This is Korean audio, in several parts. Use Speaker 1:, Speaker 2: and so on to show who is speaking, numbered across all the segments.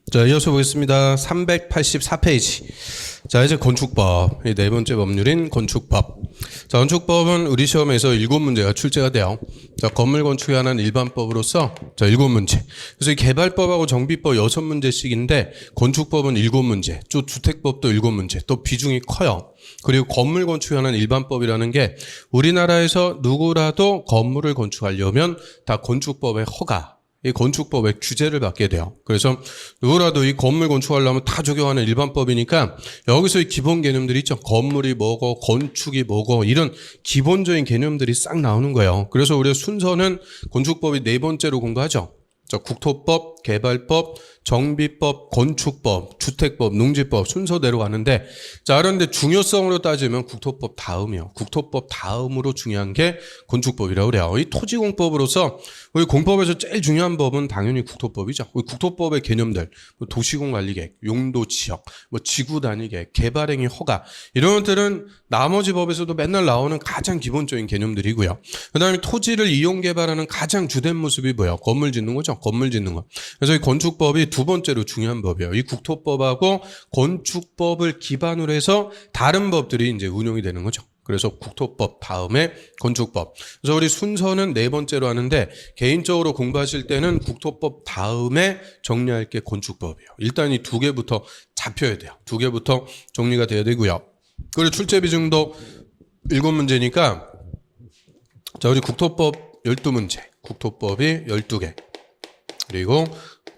Speaker 1: 자, 이어서 보겠습니다. 384페이지. 자, 이제 건축법. 이 네 번째 법률인 건축법. 자, 건축법은 우리 시험에서 7문제가 출제가 돼요. 자, 건물 건축에 관한 일반법으로서 자, 7문제. 그래서 이 개발법하고 정비법 6문제씩인데 건축법은 7문제, 또 주택법도 7문제, 또 비중이 커요. 그리고 건물 건축에 관한 일반법이라는 게 우리나라에서 누구라도 건물을 건축하려면 다 건축법의 허가, 이 건축법의 규제를 받게 돼요. 그래서 누구라도 이 건물 건축하려면 다 적용하는 일반법이니까 여기서 이 기본 개념들이 있죠. 건물이 뭐고 건축이 뭐고 이런 기본적인 개념들이 싹 나오는 거예요. 그래서 우리가 순서는 건축법이 네 번째로 공부하죠. 자, 국토법, 개발법, 정비법, 건축법, 주택법, 농지법 순서대로 가는데, 자, 그런데 중요성으로 따지면 국토법 다음이요. 국토법 다음으로 중요한 게 건축법이라고 그래요. 이 토지공법으로서 우리 공법에서 제일 중요한 법은 당연히 국토법이죠. 우리 국토법의 개념들, 뭐 도시공관리계획, 용도지역, 뭐 지구단위계획, 개발행위 허가 이런 것들은 나머지 법에서도 맨날 나오는 가장 기본적인 개념들이고요. 그다음에 토지를 이용 개발하는 가장 주된 모습이 뭐예요? 건물 짓는 거죠. 건물 짓는 거. 그래서 이 건축법이 두 번째로 중요한 법이에요. 이 국토법하고 건축법을 기반으로 해서 다른 법들이 이제 운용이 되는 거죠. 그래서 국토법 다음에 건축법. 그래서 우리 순서는 네 번째로 하는데 개인적으로 공부하실 때는 국토법 다음에 정리할 게 건축법이에요. 일단 이 두 개부터 잡혀야 돼요. 두 개부터 정리가 돼야 되고요. 그리고 출제 비중도 7문제니까 자, 우리 국토법 12문제, 국토법이 12개. 그리고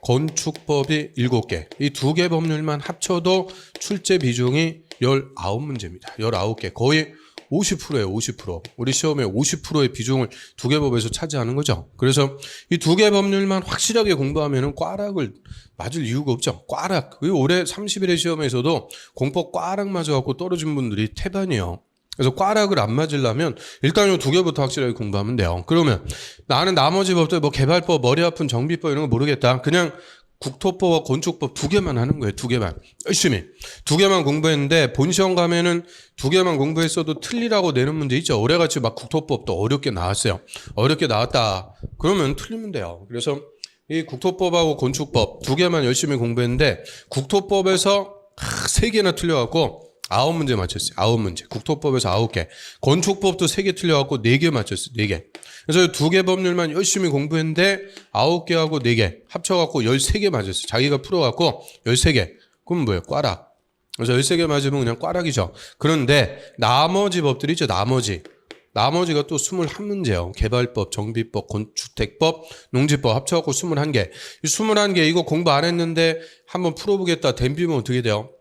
Speaker 1: 건축법이 7개. 이 두 개 법률만 합쳐도 출제 비중이 19문제입니다. 19개. 거의 50%예요, 50%. 우리 시험에 50%의 비중을 두 개 법에서 차지하는 거죠. 그래서 이 두 개 법률만 확실하게 공부하면은 꽈락을 맞을 이유가 없죠. 꽈락. 올해 30일의 시험에서도 공법 꽈락 맞아갖고 떨어진 분들이 태반이에요. 그래서 꽈락을 안 맞으려면 일단 이 두 개부터 확실하게 공부하면 돼요. 그러면 나는 나머지 법들 뭐 개발법, 머리 아픈 정비법 이런 거 모르겠다. 그냥 국토법과 건축법 두 개만 하는 거예요. 두 개만. 열심히. 두 개만 공부했는데 본 시험 가면은 두 개만 공부했어도 틀리라고 내는 문제 있죠. 올해같이 막 국토법도 어렵게 나왔어요. 어렵게 나왔다. 그러면 틀리면 돼요. 그래서 이 국토법하고 건축법 두 개만 열심히 공부했는데 국토법에서 세 개나 틀려갖고 9문제 맞췄어요. 9문제. 국토법에서 9개. 건축법도 3개 틀려갖고 4개 맞췄어요. 4개. 그래서 두 개 법률만 열심히 공부했는데 9개하고 4개 합쳐갖고 13개 맞았어요. 자기가 풀어갖고 13개. 그럼 뭐예요? 꽈락. 그래서 13개 맞으면 그냥 꽈락이죠. 그런데 나머지 법들이 있죠. 나머지가 또 21문제예요. 개발법, 정비법, 건축주택법, 농지법 합쳐갖고 21개. 이 21개 이거 공부 안 했는데 한번 풀어보겠다. 댐비면 어떻게 돼요?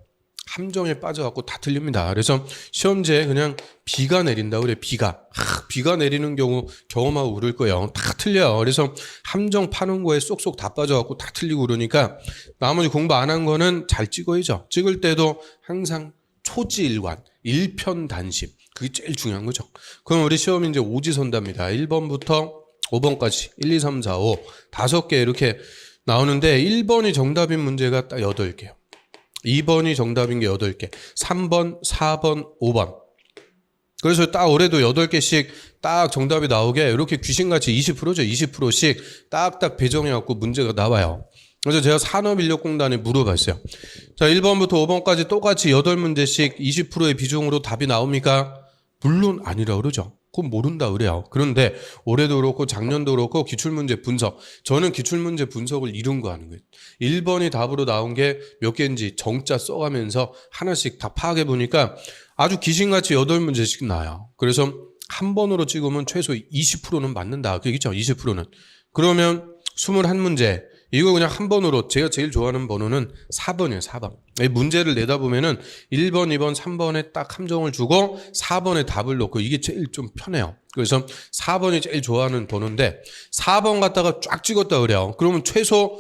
Speaker 1: 함정에 빠져갖고 다 틀립니다. 그래서 시험지에 그냥 비가 내린다 그래. 비가 내리는 경우 경험하고 그럴 거예요. 다 틀려요. 그래서 함정 파는 거에 쏙쏙 다 빠져갖고 다 틀리고 그러니까 나머지 공부 안 한 거는 잘 찍어야죠. 찍을 때도 항상 초지일관, 일편단심. 그게 제일 중요한 거죠. 그럼 우리 시험이 이제 오지선답니다. 1번부터 5번까지 1, 2, 3, 4, 5 5개 이렇게 나오는데 1번이 정답인 문제가 딱 8개요. 2번이 정답인 게 8개. 3번, 4번, 5번. 그래서 딱 올해도 8개씩 딱 정답이 나오게 이렇게 귀신같이 20%죠. 20%씩 딱딱 배정해갖고 문제가 나와요. 그래서 제가 산업인력공단에 물어봤어요. 자, 1번부터 5번까지 똑같이 8문제씩 20%의 비중으로 답이 나옵니까? 물론 아니라 그러죠. 그건 모른다 그래요. 그런데 올해도 그렇고 작년도 그렇고 기출문제 분석. 저는 기출문제 분석을 이룬 거 하는 거예요. 1번이 답으로 나온 게 몇 개인지 정자 써가면서 하나씩 다 파악해 보니까 아주 귀신같이 8문제씩 나와요. 그래서 한 번으로 찍으면 최소 20%는 맞는다. 그겠죠? 20%는. 그러면 21문제. 이거 그냥 한 번으로 제가 제일 좋아하는 번호는 4번이에요. 4번. 이 문제를 내다 보면은 1번, 2번, 3번에 딱 함정을 주고 4번에 답을 넣고 이게 제일 좀 편해요. 그래서 4번이 제일 좋아하는 번호인데 4번 갖다가 쫙 찍었다 그래요. 그러면 최소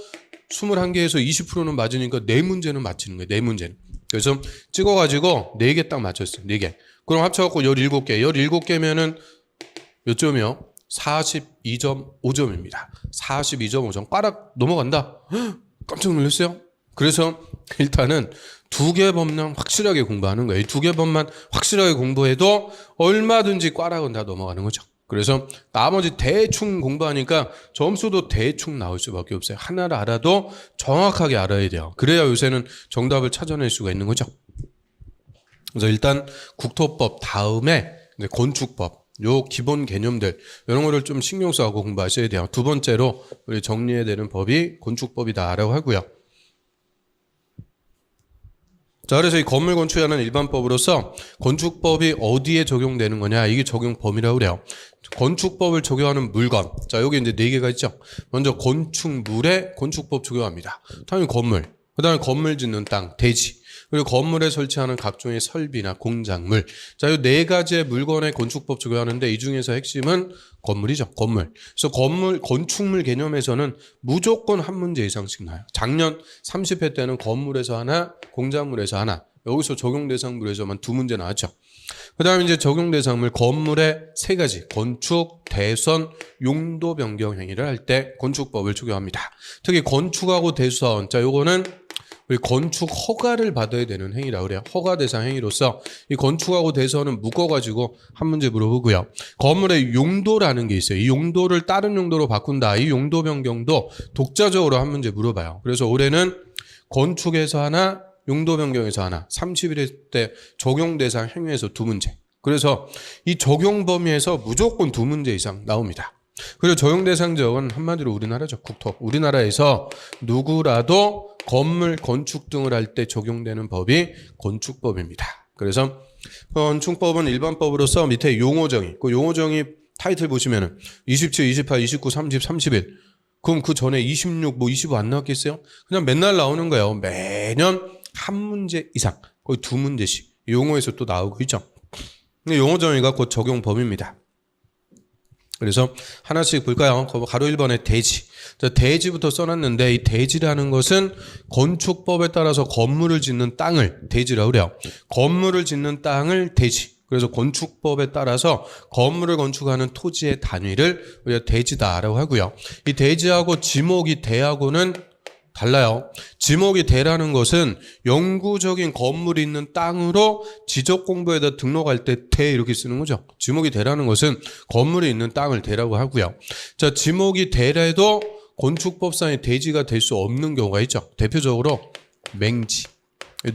Speaker 1: 21개에서 20%는 맞으니까 4문제는 맞히는 거예요. 4문제는. 그래서 찍어가지고 4개 딱 맞췄어요. 4개. 그럼 합쳐갖고 17개. 17개면은 몇 점이요? 42.5점입니다. 42.5점. 꽈락 넘어간다. 헉, 깜짝 놀랐어요. 그래서 일단은 두 개 법만 확실하게 공부하는 거예요. 이 두 개 법만 확실하게 공부해도 얼마든지 꽈락은 다 넘어가는 거죠. 그래서 나머지 대충 공부하니까 점수도 대충 나올 수밖에 없어요. 하나를 알아도 정확하게 알아야 돼요. 그래야 요새는 정답을 찾아낼 수가 있는 거죠. 그래서 일단 국토법 다음에 이제 건축법, 요 기본 개념들 이런 거를 좀 신경 써서 공부하셔야 돼요. 두 번째로 우리 정리해야 되는 법이 건축법이다라고 하고요. 자, 그래서 이 건물 건축하는 일반법으로서 건축법이 어디에 적용되는 거냐, 이게 적용 범위라고 그래요. 건축법을 적용하는 물건, 자, 여기 이제 4개가 있죠. 먼저 건축물에 건축법 적용합니다. 당연히 건물, 그 다음에 건물 짓는 땅, 대지, 그리고 건물에 설치하는 각종의 설비나 공작물. 자, 이 4가지의 물건에 건축법 적용하는데 이 중에서 핵심은 건물이죠. 건물. 그래서 건축물 개념에서는 무조건 한 문제 이상씩 나요. 작년 30회 때는 건물에서 하나, 공작물에서 하나. 여기서 적용 대상물에서만 2문제 나왔죠. 그 다음에 이제 적용 대상물 건물의 3가지. 건축, 대선, 용도 변경 행위를 할 때 건축법을 적용합니다. 특히 건축하고 대선. 자, 요거는 우리 건축 허가를 받아야 되는 행위라고 그래요. 허가 대상 행위로서 이 건축하고 대선은 묶어가지고 한 문제 물어보고요. 건물의 용도라는 게 있어요. 이 용도를 다른 용도로 바꾼다. 이 용도 변경도 독자적으로 한 문제 물어봐요. 그래서 올해는 건축에서 하나, 용도 변경에서 하나, 31회 때 적용 대상 행위에서 2문제. 그래서 이 적용 범위에서 무조건 2문제 이상 나옵니다. 그리고 적용 대상 지역은 한마디로 우리나라죠. 국토. 우리나라에서 누구라도 건물, 건축 등을 할 때 적용되는 법이 건축법입니다. 그래서 건축법은 일반법으로서 밑에 용어정의, 그 용어정의 타이틀 보시면은 27, 28, 29, 30, 31. 그럼 그 전에 26, 25 안 나왔겠어요? 그냥 맨날 나오는 거예요. 매년 한 문제 이상, 거의 2문제씩 용어에서 또 나오고 있죠. 용어정의가 곧 적용 범위입니다. 그래서 하나씩 볼까요? 가로 1번에 대지. 자, 대지부터 써놨는데 이 대지라는 것은 건축법에 따라서 건물을 짓는 땅을 대지라고 그래요. 건물을 짓는 땅을 대지. 그래서 건축법에 따라서 건물을 건축하는 토지의 단위를 우리가 대지다라고 하고요. 이 대지하고 지목이 대하고는 달라요. 지목이 대라는 것은 영구적인 건물이 있는 땅으로 지적공부에다 등록할 때 대 이렇게 쓰는 거죠. 지목이 대라는 것은 건물이 있는 땅을 대라고 하고요. 자, 지목이 대래도 건축법상의 대지가 될 수 없는 경우가 있죠. 대표적으로 맹지,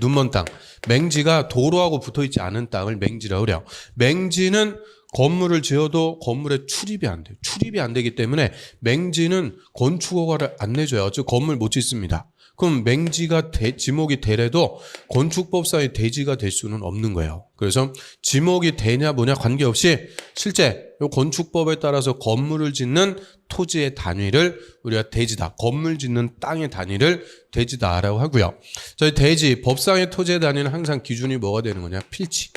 Speaker 1: 눈먼 땅. 맹지가 도로하고 붙어있지 않은 땅을 맹지라고 그래요. 맹지는 건물을 지어도 건물에 출입이 안 돼요. 출입이 안 되기 때문에 맹지는 건축허가를 안 내줘요. 즉 건물 못 짓습니다. 그럼 맹지가 지목이 되래도 건축법상의 대지가 될 수는 없는 거예요. 그래서 지목이 되냐 뭐냐 관계없이 실제 이 건축법에 따라서 건물을 짓는 토지의 단위를 우리가 대지다. 건물 짓는 땅의 단위를 대지다라고 하고요. 저희 대지 법상의 토지의 단위는 항상 기준이 뭐가 되는 거냐? 필지.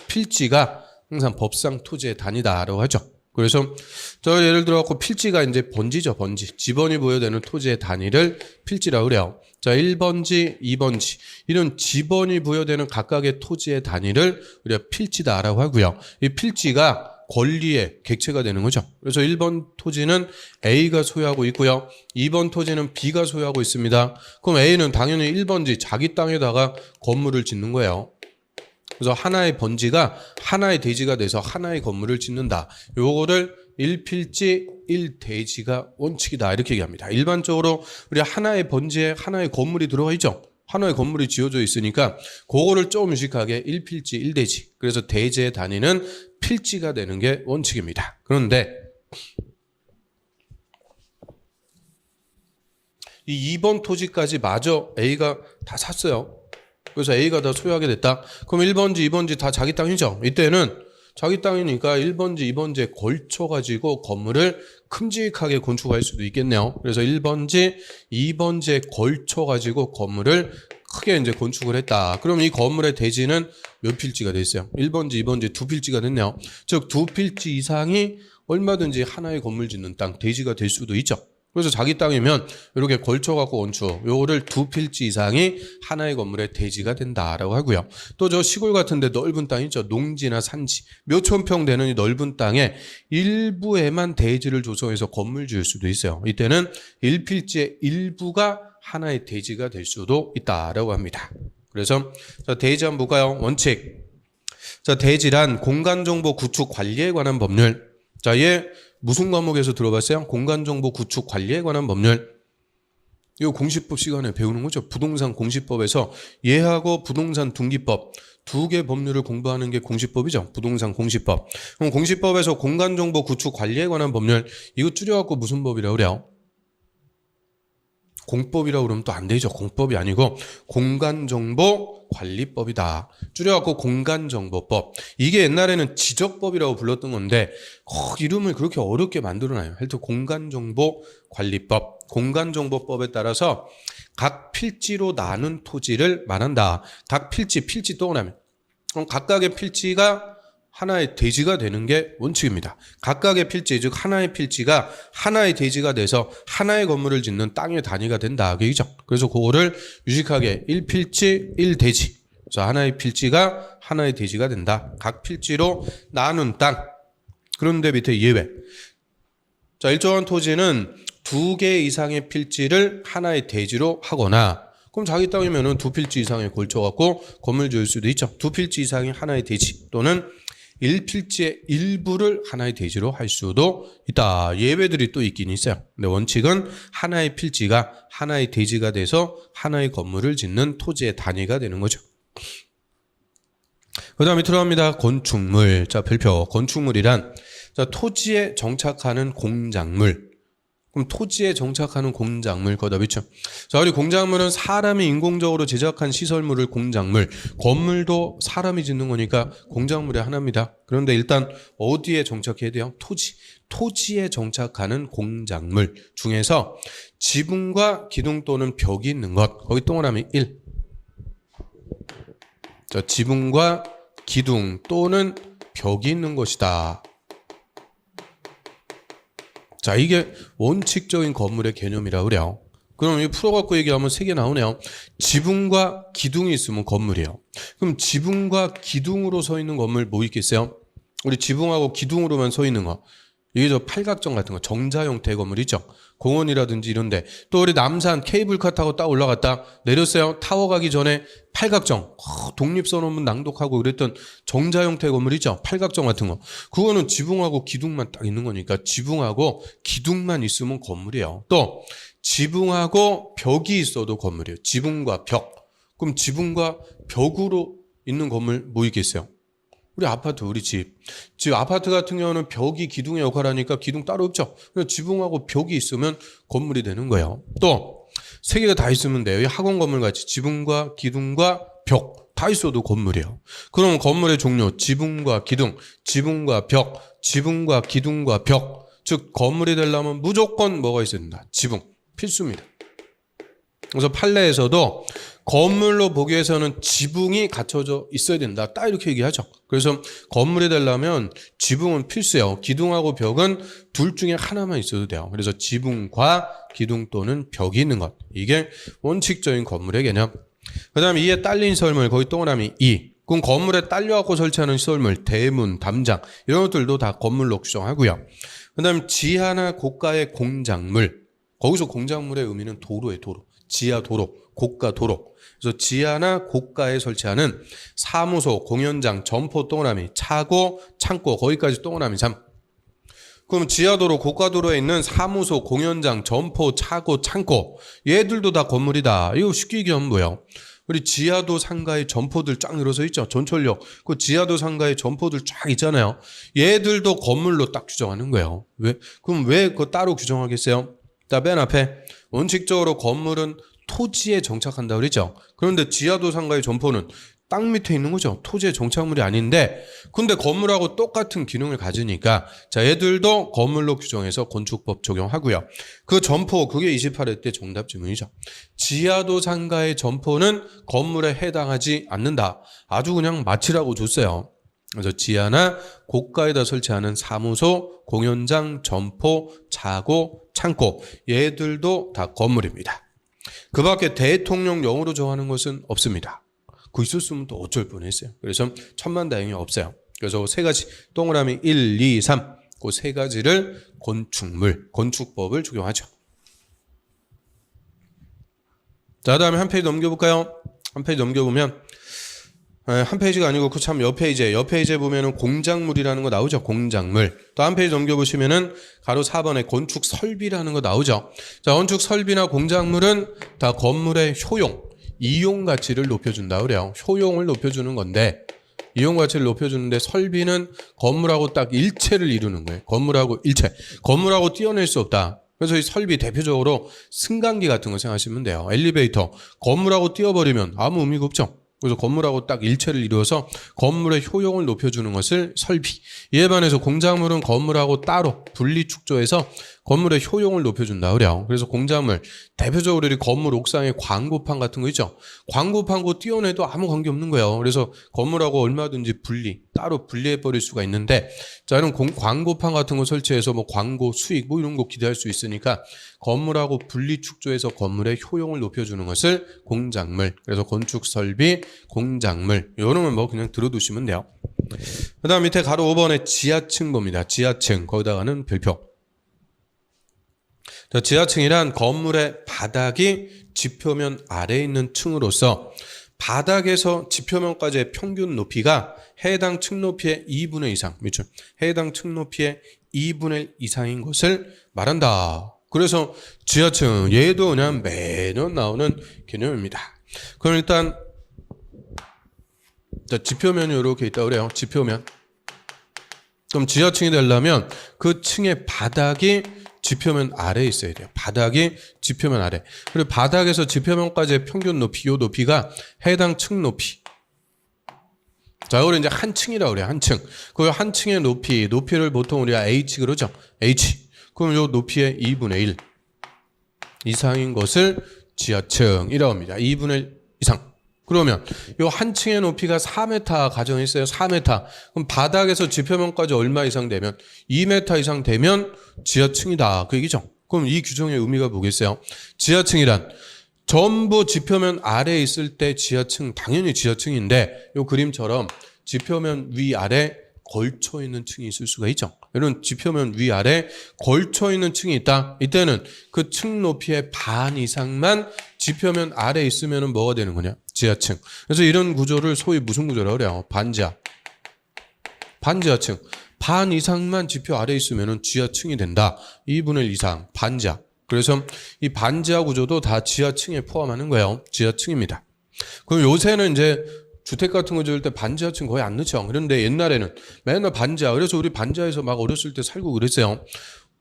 Speaker 1: 필지가 항상 법상 토지의 단위다라고 하죠. 그래서 저 예를 들어 갖고 필지가 이제 번지죠, 번지. 지번이 부여되는 토지의 단위를 필지라고 그래요. 자, 1번지, 2번지. 이런 지번이 부여되는 각각의 토지의 단위를 우리가 필지다라고 하고요. 이 필지가 권리의 객체가 되는 거죠. 그래서 1번 토지는 A가 소유하고 있고요. 2번 토지는 B가 소유하고 있습니다. 그럼 A는 당연히 1번지 자기 땅에다가 건물을 짓는 거예요. 그래서 하나의 번지가 하나의 대지가 돼서 하나의 건물을 짓는다. 요거를 1필지 1대지가 원칙이다 이렇게 얘기합니다. 일반적으로 우리 하나의 번지에 하나의 건물이 들어가 있죠. 하나의 건물이 지어져 있으니까 그거를 좀 의식하게 1필지 1대지. 그래서 대지의 단위는 필지가 되는 게 원칙입니다. 그런데 이 2번 토지까지 마저 A가 다 샀어요. 그래서 A가 다 소유하게 됐다. 그럼 1번지, 2번지 다 자기 땅이죠. 이때는 자기 땅이니까 1번지, 2번지에 걸쳐가지고 건물을 큼직하게 건축할 수도 있겠네요. 그래서 1번지, 2번지에 걸쳐가지고 건물을 크게 이제 건축을 했다. 그럼 이 건물의 대지는 몇 필지가 됐어요? 1번지, 2번지 2필지가 됐네요. 즉 2필지 이상이 얼마든지 하나의 건물 짓는 땅, 대지가 될 수도 있죠. 그래서 자기 땅이면 이렇게 걸쳐갖고 건축, 요거를 2필지 이상이 하나의 건물의 대지가 된다라고 하고요. 또 저 시골 같은데 넓은 땅 있죠. 농지나 산지, 몇천 평 되는 이 넓은 땅에 일부에만 대지를 조성해서 건물 지을 수도 있어요. 이때는 1필지의 일부가 하나의 대지가 될 수도 있다라고 합니다. 그래서 자, 대지 한번 볼까요? 원칙. 자, 대지란 공간정보 구축 관리에 관한 법률. 자, 얘 무슨 과목에서 들어봤어요? 공간정보 구축 관리에 관한 법률. 이거 공시법 시간에 배우는 거죠. 부동산 공시법에서 얘하고 부동산 등기법 두 개 법률을 공부하는 게 공시법이죠. 부동산 공시법. 그럼 공시법에서 공간정보 구축 관리에 관한 법률 이거 줄여갖고 무슨 법이라고 그래요? 공법이라고 그러면 또 안 되죠. 공법이 아니고 공간정보관리법이다. 줄여갖고 공간정보법. 이게 옛날에는 지적법이라고 불렀던 건데 이름을 그렇게 어렵게 만들어놔요. 하여튼 공간정보관리법. 공간정보법에 따라서 각 필지로 나눈 토지를 말한다. 각 필지 떠오르면 그럼 각각의 필지가 하나의 대지가 되는 게 원칙입니다. 각각의 필지, 즉 하나의 필지가 하나의 대지가 돼서 하나의 건물을 짓는 땅의 단위가 된다. 그죠? 그래서 그거를 유식하게 1필지, 1대지. 그래서 하나의 필지가 하나의 대지가 된다. 각 필지로 나눈 땅. 그런데 밑에 예외. 자, 일정한 토지는 2개 이상의 필지를 하나의 대지로 하거나 그럼 자기 땅이면은 2필지 이상에 걸쳐갖고 건물 지을 수도 있죠. 2필지 이상이 하나의 대지 또는 1필지의 일부를 하나의 대지로 할 수도 있다. 예외들이 또 있긴 있어요. 근데 원칙은 하나의 필지가 하나의 대지가 돼서 하나의 건물을 짓는 토지의 단위가 되는 거죠. 그 다음에 들어갑니다. 건축물. 자, 별표. 건축물이란 자, 토지에 정착하는 공작물. 그럼 토지에 정착하는 공작물 거다 그렇죠? 자, 우리 공작물은 사람이 인공적으로 제작한 시설물을 공작물, 건물도 사람이 짓는 거니까 공작물의 하나입니다. 그런데 일단 어디에 정착해야 돼요? 토지에 정착하는 공작물 중에서 지붕과 기둥 또는 벽이 있는 것. 거기 동그라미 1. 자, 지붕과 기둥 또는 벽이 있는 것이다. 자, 이게 원칙적인 건물의 개념이라고 그래요. 그럼 이 풀어갖고 얘기하면 3개 나오네요. 지붕과 기둥이 있으면 건물이에요. 그럼 지붕과 기둥으로 서 있는 건물 뭐 있겠어요? 우리 지붕하고 기둥으로만 서 있는 거. 이게 저 팔각정 같은 거, 정자 형태의 건물 있죠? 공원이라든지 이런데. 또 우리 남산 케이블카 타고 딱 올라갔다 내렸어요. 타워 가기 전에 팔각정, 독립선언문 낭독하고 그랬던 정자 형태의 건물 있죠? 팔각정 같은 거. 그거는 지붕하고 기둥만 딱 있는 거니까 지붕하고 기둥만 있으면 건물이에요. 또 지붕하고 벽이 있어도 건물이에요. 지붕과 벽. 그럼 지붕과 벽으로 있는 건물 뭐 있겠어요? 우리 아파트, 우리 집. 집 아파트 같은 경우는 벽이 기둥의 역할을 하니까 기둥 따로 없죠. 그래서 지붕하고 벽이 있으면 건물이 되는 거예요. 또 3개가 다 있으면 돼요. 이 학원 건물 같이 지붕과 기둥과 벽 다 있어도 건물이에요. 그럼 건물의 종류 지붕과 기둥, 지붕과 벽, 지붕과 기둥과 벽. 즉 건물이 되려면 무조건 뭐가 있어야 된다. 지붕. 필수입니다. 그래서 판례에서도 건물로 보기 위해서는 지붕이 갖춰져 있어야 된다. 딱 이렇게 얘기하죠. 그래서 건물이 되려면 지붕은 필수예요. 기둥하고 벽은 둘 중에 하나만 있어도 돼요. 그래서 지붕과 기둥 또는 벽이 있는 것. 이게 원칙적인 건물의 개념. 그 다음에 이에 딸린 시설물, 거기 동그라미 2. 그럼 건물에 딸려갖고 설치하는 시설물, 대문, 담장 이런 것들도 다 건물로 규정하고요. 그 다음에 지하나 고가의 공작물. 거기서 공작물의 의미는 도로예요. 도로. 지하 도로, 고가 도로. 그래서 지하나 고가에 설치하는 사무소, 공연장, 점포 동그라미, 차고, 창고 거기까지 동그라미 3. 그럼 지하도로, 고가도로에 있는 사무소, 공연장, 점포, 차고, 창고 얘들도 다 건물이다. 이거 쉽게 얘기하면 뭐예요? 우리 지하도 상가의 점포들 쫙 늘어서 있죠. 전철역 그 지하도 상가의 점포들 쫙 있잖아요. 얘들도 건물로 딱 규정하는 거예요. 왜? 그럼 왜 그거 따로 규정하겠어요? 자, 맨 앞에 원칙적으로 건물은 토지에 정착한다고 그랬죠. 그런데 지하도 상가의 점포는 땅 밑에 있는 거죠. 토지의 정착물이 아닌데 근데 건물하고 똑같은 기능을 가지니까 자, 얘들도 건물로 규정해서 건축법 적용하고요. 그 점포 그게 28회 때 정답 질문이죠. 지하도 상가의 점포는 건물에 해당하지 않는다. 아주 그냥 마치라고 줬어요. 그래서 지하나 고가에다 설치하는 사무소, 공연장, 점포, 차고, 창고 얘들도 다 건물입니다. 그 밖에 대통령령으로 정하는 것은 없습니다. 그 있었으면 또 어쩔 뻔했어요. 그래서 천만다행이 없어요. 그래서 3가지 동그라미 1, 2, 3 그 3가지를 건축물, 건축법을 적용하죠. 자, 다음에 한 페이지 넘겨볼까요? 한 페이지 넘겨보면 한 페이지가 아니고 그 참 옆 페이지에 보면은 공작물이라는 거 나오죠. 공작물. 또 한 페이지 넘겨보시면은 가로 4번에 건축 설비라는 거 나오죠. 자, 건축 설비나 공작물은 다 건물의 효용, 이용 가치를 높여준다 그래요. 효용을 높여주는 건데 이용 가치를 높여주는데 설비는 건물하고 딱 일체를 이루는 거예요. 건물하고 일체. 건물하고 떼어낼 수 없다. 그래서 이 설비 대표적으로 승강기 같은 거 생각하시면 돼요. 엘리베이터. 건물하고 띄워버리면 아무 의미가 없죠. 그래서 건물하고 딱 일체를 이루어서 건물의 효용을 높여주는 것을 설비. 이에 반해서 공작물은 건물하고 따로 분리 축조해서 건물의 효용을 높여준다 그래요. 그래서 공작물 대표적으로 우리 건물 옥상에 광고판 같은 거 있죠. 광고판 거 띄워내도 아무 관계 없는 거예요. 그래서 건물하고 얼마든지 따로 분리해 버릴 수가 있는데, 자, 이런 광고판 같은 거 설치해서 뭐 광고 수익 뭐 이런 거 기대할 수 있으니까 건물하고 분리 축조해서 건물의 효용을 높여주는 것을 공작물. 그래서 건축 설비, 공작물. 이런 뭐 그냥 들어두시면 돼요. 그다음 밑에 가로 5번에 지하층 봅니다. 지하층. 거기다가는 별표. 자, 지하층이란 건물의 바닥이 지표면 아래에 있는 층으로서 바닥에서 지표면까지의 평균 높이가 해당 층 높이의 2분의 이상, 그렇죠? 해당 층 높이의 2분의 1 이상인 것을 말한다. 그래서 지하층, 얘도 그냥 매년 나오는 개념입니다. 그럼 일단 자, 지표면이 이렇게 있다고 그래요. 지표면. 그럼 지하층이 되려면 그 층의 바닥이 지표면 아래에 있어야 돼요. 바닥이 지표면 아래. 그리고 바닥에서 지표면까지의 평균 높이, 요 높이가 해당 층 높이. 자, 이걸 이제 한 층이라고 그래요. 한 층. 그 한 층의 높이를 보통 우리가 H 그러죠. H. 그럼 요 높이의 2분의 1 이상인 것을 지하층이라고 합니다. 2분의 1 이상. 그러면 요 한 층의 높이가 4m 가정했어요. 4m. 그럼 바닥에서 지표면까지 얼마 이상 되면 2m 이상 되면 지하층이다. 그 얘기죠. 그럼 이 규정의 의미가 뭐겠어요? 지하층이란 전부 지표면 아래에 있을 때 지하층, 당연히 지하층인데 요 그림처럼 지표면 위아래 걸쳐 있는 층이 있을 수가 있죠. 이런 지표면 위아래 걸쳐 있는 층이 있다. 이때는 그 층 높이의 반 이상만 지표면 아래에 있으면 뭐가 되는 거냐? 지하층. 그래서 이런 구조를 소위 무슨 구조라고 그래요? 반지하. 반지하층. 반 이상만 지표 아래에 있으면 지하층이 된다. 2분의 1 이상. 반지하. 그래서 이 반지하 구조도 다 지하층에 포함하는 거예요. 지하층입니다. 그럼 요새는 이제 주택 같은 거 지을 때 반지하층 거의 안 넣죠. 그런데 옛날에는 맨날 반지하. 그래서 우리 반지하에서 막 어렸을 때 살고 그랬어요.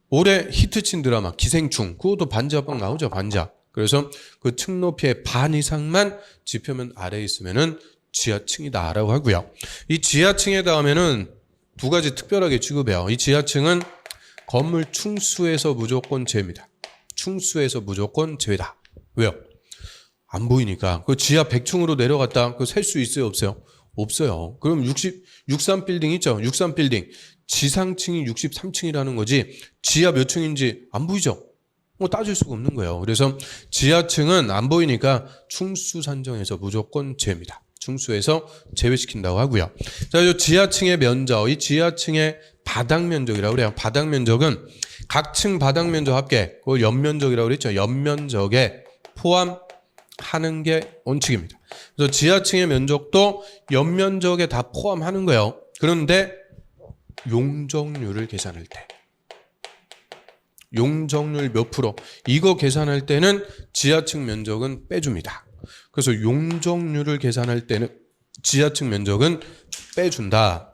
Speaker 1: 올해 히트친 드라마 기생충. 그것도 반지하방 나오죠. 반지하. 그래서 그 층 높이의 반 이상만 지표면 아래에 있으면은 지하층이다라고 하고요. 이 지하층에 다음에는 두 가지 특별하게 취급해요. 이 지하층은 건물 층수에서 무조건 제외입니다. 층수에서 무조건 제외다. 왜요? 안 보이니까. 그 지하 100층으로 내려갔다. 그 셀 수 있어요? 없어요? 없어요. 그럼 63빌딩 있죠? 63빌딩. 지상층이 63층이라는 거지 지하 몇 층인지 안 보이죠? 뭐 따질 수가 없는 거예요. 그래서 지하층은 안 보이니까 층수 산정에서 무조건 제외입니다. 층수에서 제외시킨다고 하고요. 자, 이 지하층의 면적, 이 지하층의 바닥 면적이라고 그래요. 바닥 면적은 각 층 바닥 면적 합계, 그 연면적이라고 그랬죠. 연면적에 포함하는 게 원칙입니다. 그래서 지하층의 면적도 연면적에 다 포함하는 거예요. 그런데 용적률을 계산할 때 용적률 몇 프로 이거 계산할 때는 지하층 면적은 빼줍니다. 그래서 용적률을 계산할 때는 지하층 면적은 빼준다.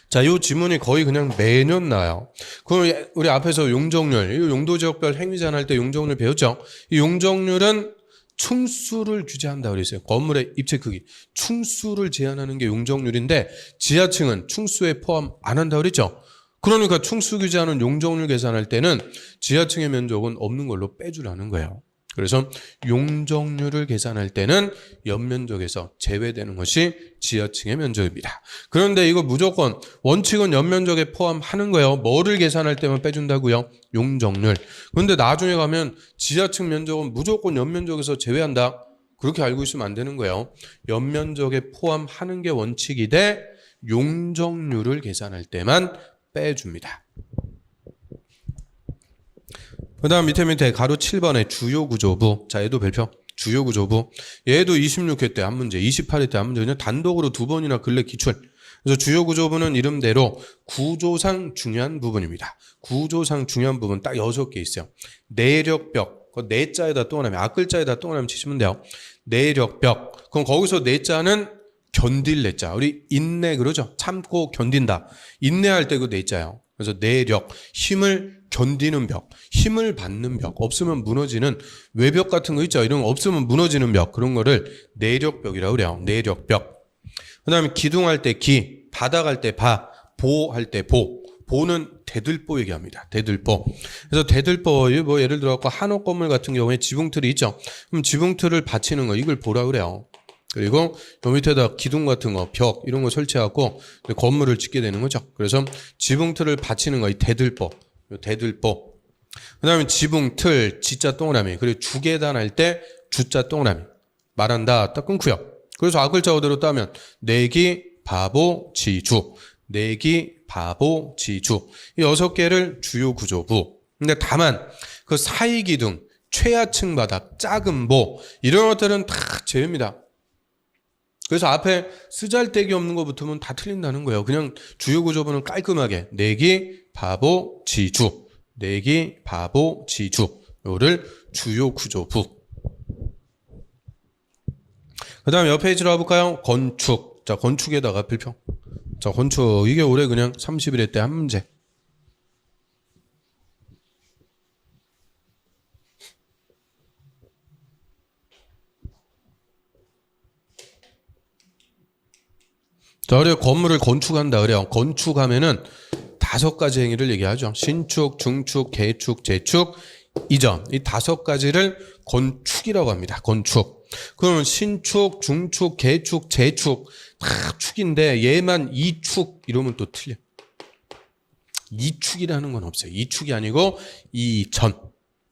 Speaker 1: 자, 이 지문이 거의 그냥 매년 나와요. 그럼 우리 앞에서 용적률, 이 용도지역별 행위 제한할 때 용적률 배웠죠? 이 용적률은 층수를 규제한다 그랬어요. 건물의 입체 크기. 층수를 제한하는 게 용적률인데 지하층은 층수에 포함 안 한다 그랬죠? 그러니까 층수 규제하는 용적률 계산할 때는 지하층의 면적은 없는 걸로 빼주라는 거예요. 그래서 용적률을 계산할 때는 연면적에서 제외되는 것이 지하층의 면적입니다. 그런데 이거 무조건 원칙은 연면적에 포함하는 거예요. 뭐를 계산할 때만 빼준다고요? 용적률. 그런데 나중에 가면 지하층 면적은 무조건 연면적에서 제외한다. 그렇게 알고 있으면 안 되는 거예요. 연면적에 포함하는 게 원칙이 돼 용적률을 계산할 때만 빼줍니다. 그 다음 밑에 가로 7번의 주요 구조부. 자, 얘도 별표. 주요 구조부. 얘도 26회 때 한 문제, 28회 때 한 문제. 그냥 단독으로 2번이나 근래 기출. 그래서 주요 구조부는 이름대로 구조상 중요한 부분입니다. 구조상 중요한 부분 딱 6개 있어요. 내력벽. 그 내자에다 동그라미, 앞글자에다 동그라미 치시면 돼요. 내력벽. 그럼 거기서 내자는 견딜 내자. 우리 인내 그러죠? 참고 견딘다. 인내할 때 그 내자예요. 그래서 내력, 힘을 견디는 벽, 힘을 받는 벽, 없으면 무너지는 외벽 같은 거 있죠? 이런 거 없으면 무너지는 벽, 그런 거를 내력벽이라고 그래요. 내력벽. 그 다음에 기둥할 때 기, 바닥할 때 바, 보할 때 보. 보는 대들보 얘기합니다. 대들보. 그래서 대들보, 뭐 예를 들어 한옥 건물 같은 경우에 지붕틀이 있죠? 그럼 지붕틀을 받치는 거, 이걸 보라 그래요. 그리고 요 밑에다 기둥 같은 거, 벽 이런 거 설치하고 건물을 짓게 되는 거죠. 그래서 지붕틀을 받치는 거, 이 대들보. 요 대들보. 그다음에 지붕틀, 지자 동그라미. 그리고 주계단 할 때 주자 동그라미. 말한다, 딱 끊고요. 그래서 앞글자 그대로 따면 내기, 바보, 지주. 내기, 바보, 지주. 이 6개를 주요 구조부. 근데 다만 그 사이 기둥, 최하층 바닥, 작은 보 이런 것들은 다 제외입니다. 그래서 앞에 쓰잘데기 없는 거 붙으면 다 틀린다는 거예요. 그냥 주요 구조부는 깔끔하게 내기, 바보, 지주. 내기, 바보, 지주. 요를 주요 구조부. 그 다음에 옆 페이지로 와볼까요? 건축. 자, 건축에다가 필평. 자, 건축. 이게 올해 그냥 31회 때 한 문제. 자, 그래요. 건물을 건축한다 그래요. 건축하면은 5가지 행위를 얘기하죠. 신축, 중축, 개축, 재축, 이전. 이 5가지를 건축이라고 합니다. 건축. 그러면 신축, 중축, 개축, 재축 다 축인데 얘만 이축 이러면 또 틀려. 이축이라는 건 없어요. 이축이 아니고 이전.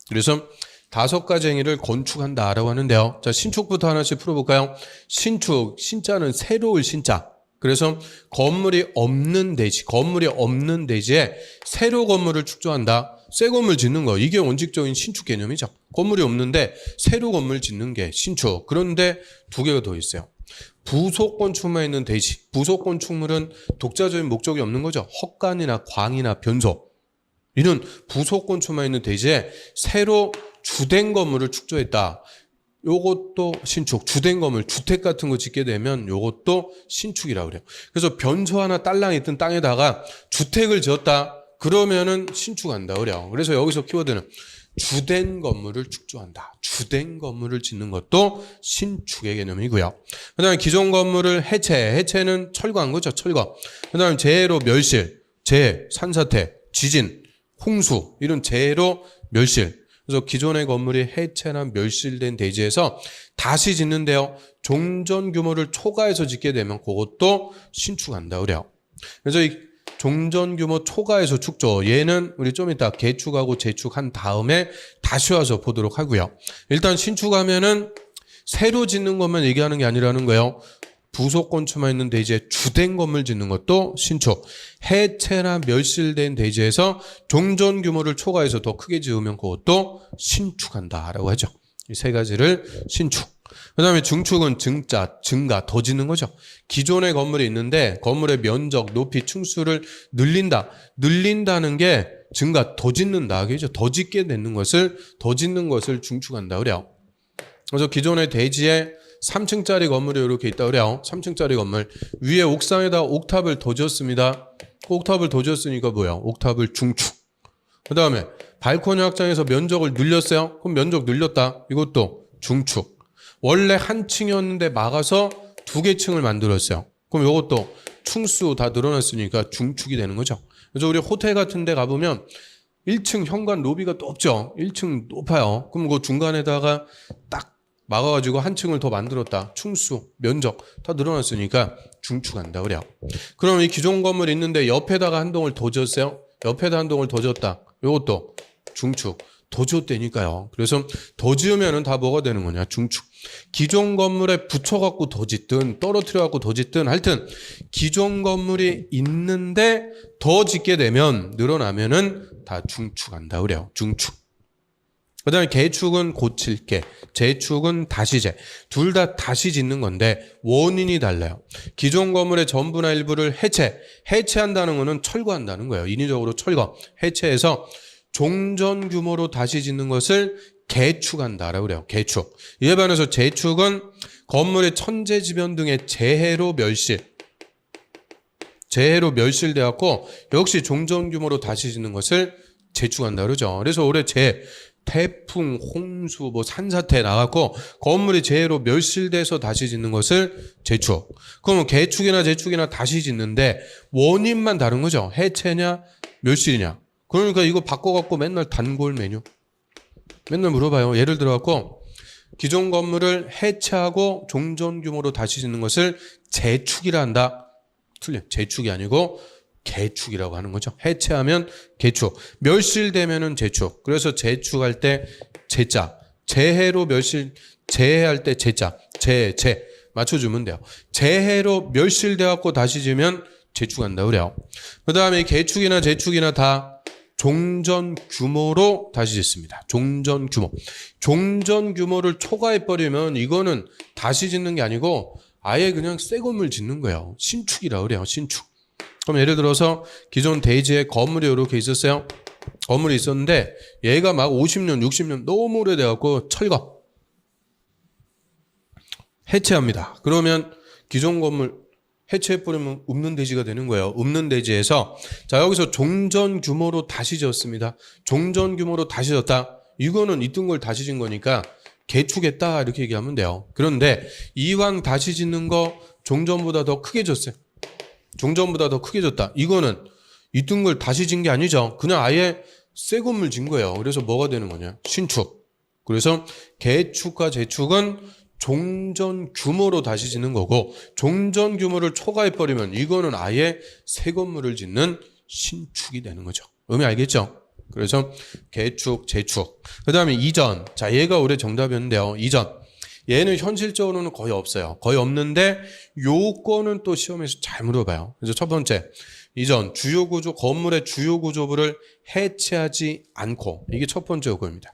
Speaker 1: 그래서 5가지 행위를 건축한다라고 하는데요. 자, 신축부터 하나씩 풀어볼까요? 신축, 신자는 새로울 신자. 그래서 건물이 없는 대지에 새로 건물을 축조한다. 새 건물 짓는 거. 이게 원칙적인 신축 개념이죠. 건물이 없는데 새로 건물 짓는 게 신축. 그런데 2개가 더 있어요. 부속 건축만 있는 대지. 부속 건축물은 독자적인 목적이 없는 거죠. 헛간이나 광이나 변소. 이런 부속 건축만 있는 대지에 새로 주된 건물을 축조했다. 요것도 신축, 주된 건물, 주택 같은 거 짓게 되면 요것도 신축이라고 그래요. 그래서 변소 하나 딸랑 있던 땅에다가 주택을 지었다. 그러면은 신축한다 그래요. 그래서 여기서 키워드는 주된 건물을 축조한다. 주된 건물을 짓는 것도 신축의 개념이고요. 그 다음에 기존 건물을 해체는 철거한 거죠. 철거. 그 다음에 재해로 멸실, 재해, 산사태, 지진, 홍수 이런 재해로 멸실. 그래서 기존의 건물이 해체나 멸실된 대지에서 다시 짓는데요. 종전 규모를 초과해서 짓게 되면 그것도 신축한다 그래요. 그래서 이 종전 규모 초과해서 축조. 얘는 우리 좀 이따 개축하고 재축한 다음에 다시 와서 보도록 하고요. 일단 신축하면은 새로 짓는 것만 얘기하는 게 아니라는 거예요. 부속 건축만 있는 대지에 주된 건물 짓는 것도 신축. 해체나 멸실된 대지에서 종전 규모를 초과해서 더 크게 지으면 그것도 신축한다라고 하죠. 이 3가지를 신축. 그 다음에 중축은 증가, 더 짓는 거죠. 기존의 건물이 있는데 건물의 면적, 높이, 층수를 늘린다는 게 증가, 더 짓는다. 그죠? 더 짓는 것을 중축한다 그래요. 그래서 기존의 대지에 3층짜리 건물이 이렇게 있다 그래요. 3층짜리 건물. 위에 옥상에다 옥탑을 더 지었습니다. 옥탑을 더 지었으니까 뭐예요? 옥탑을 중축. 그 다음에 발코니 확장해서 면적을 늘렸어요. 그럼 면적 늘렸다. 이것도 중축. 원래 한 층이었는데 막아서 2개 층을 만들었어요. 그럼 이것도 층수 다 늘어났으니까 중축이 되는 거죠. 그래서 우리 호텔 같은 데 가보면 1층 현관 로비가 높죠. 1층 높아요. 그럼 그 중간에다가 딱 막아가지고 한 층을 더 만들었다. 층수, 면적 다 늘어났으니까 중축한다 그래요. 그럼 이 기존 건물이 있는데 옆에다가 한 동을 더 지었어요. 옆에다 한 동을 더 지었다. 이것도 중축. 더 지었다니까요. 그래서 더 지으면은 다 뭐가 되는 거냐? 중축. 기존 건물에 붙여갖고 더 짓든 떨어뜨려갖고 더 짓든 하여튼 기존 건물이 있는데 더 짓게 되면 늘어나면은 다 중축한다 그래요. 중축. 그 다음에 개축은 고칠게, 재축은 다시재. 둘 다 다시 짓는 건데 원인이 달라요. 기존 건물의 전부나 일부를 해체한다는 거는 철거한다는 거예요. 인위적으로 철거, 해체해서 종전 규모로 다시 짓는 것을 개축한다라고 그래요. 개축. 이에 반해서 재축은 건물의 천재지변 등의 재해로 멸실되었고 역시 종전 규모로 다시 짓는 것을 재축한다 그러죠. 그래서 올해 태풍, 홍수, 산사태 나갔고 건물이 재해로 멸실돼서 다시 짓는 것을 재축. 그러면 개축이나 재축이나 다시 짓는데 원인만 다른 거죠. 해체냐 멸실이냐. 그러니까 이거 바꿔갖고 맨날 단골 메뉴. 맨날 물어봐요. 예를 들어갖고 기존 건물을 해체하고 종전 규모로 다시 짓는 것을 재축이라 한다. 틀려. 재축이 아니고 개축이라고 하는 거죠. 해체하면 개축, 멸실되면은 재축. 그래서 재축할 때 재자, 재해할 때 재자, 재 맞춰주면 돼요. 재해로 멸실되었고 다시 지으면 재축한다 그래요. 그 다음에 개축이나 재축이나 다 종전 규모로 다시 짓습니다. 종전 규모를 초과해버리면 이거는 다시 짓는 게 아니고 아예 그냥 새 건물 짓는 거예요. 신축이라고 그래요. 신축. 그럼 예를 들어서 기존 대지에 건물이 이렇게 있었어요. 건물이 있었는데 얘가 막 50년, 60년 너무 오래돼갖고 철거. 해체합니다. 그러면 기존 건물 해체해버리면 읍는 대지가 되는 거예요. 읍는 대지에서 자 여기서 종전 규모로 다시 지었습니다. 종전 규모로 다시 지었다. 이거는 있던 걸 다시 짓는 거니까 개축했다 이렇게 얘기하면 돼요. 그런데 이왕 다시 짓는 거 종전보다 더 크게 졌어요. 종전보다 더 크게 졌다. 이거는 있던 걸 다시 짓는 게 아니죠. 그냥 아예 새 건물 짓는 거예요. 그래서 뭐가 되는 거냐? 신축. 그래서 개축과 재축은 종전 규모로 다시 짓는 거고 종전 규모를 초과해버리면 이거는 아예 새 건물을 짓는 신축이 되는 거죠. 의미 알겠죠? 그래서 개축, 재축. 그 다음에 이전. 자, 얘가 올해 정답이었는데요. 이전. 얘는 현실적으로는 거의 없어요. 거의 없는데 요거는 또 시험에서 잘 물어봐요. 그래서 첫 번째, 이전 주요 구조, 건물의 주요 구조부를 해체하지 않고, 이게 첫 번째 요구입니다.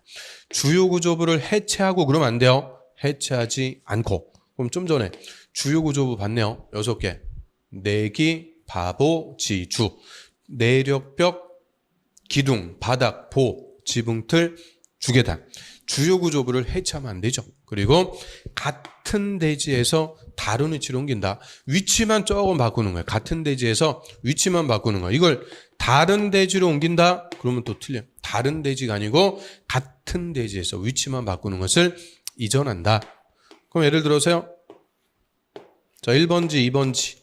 Speaker 1: 주요 구조부를 해체하고 그러면 안 돼요. 해체하지 않고. 그럼 좀 전에 주요 구조부 봤네요. 6개. 내기, 바보, 지주, 내력벽, 기둥, 바닥, 보, 지붕틀, 주계단. 주요 구조부를 해체하면 안 되죠. 그리고 같은 대지에서 다른 위치로 옮긴다. 위치만 조금 바꾸는 거예요. 같은 대지에서 위치만 바꾸는 거예요. 이걸 다른 대지로 옮긴다? 그러면 또 틀려요. 다른 대지가 아니고 같은 대지에서 위치만 바꾸는 것을 이전한다. 그럼 예를 들어서요. 자, 1번지, 2번지.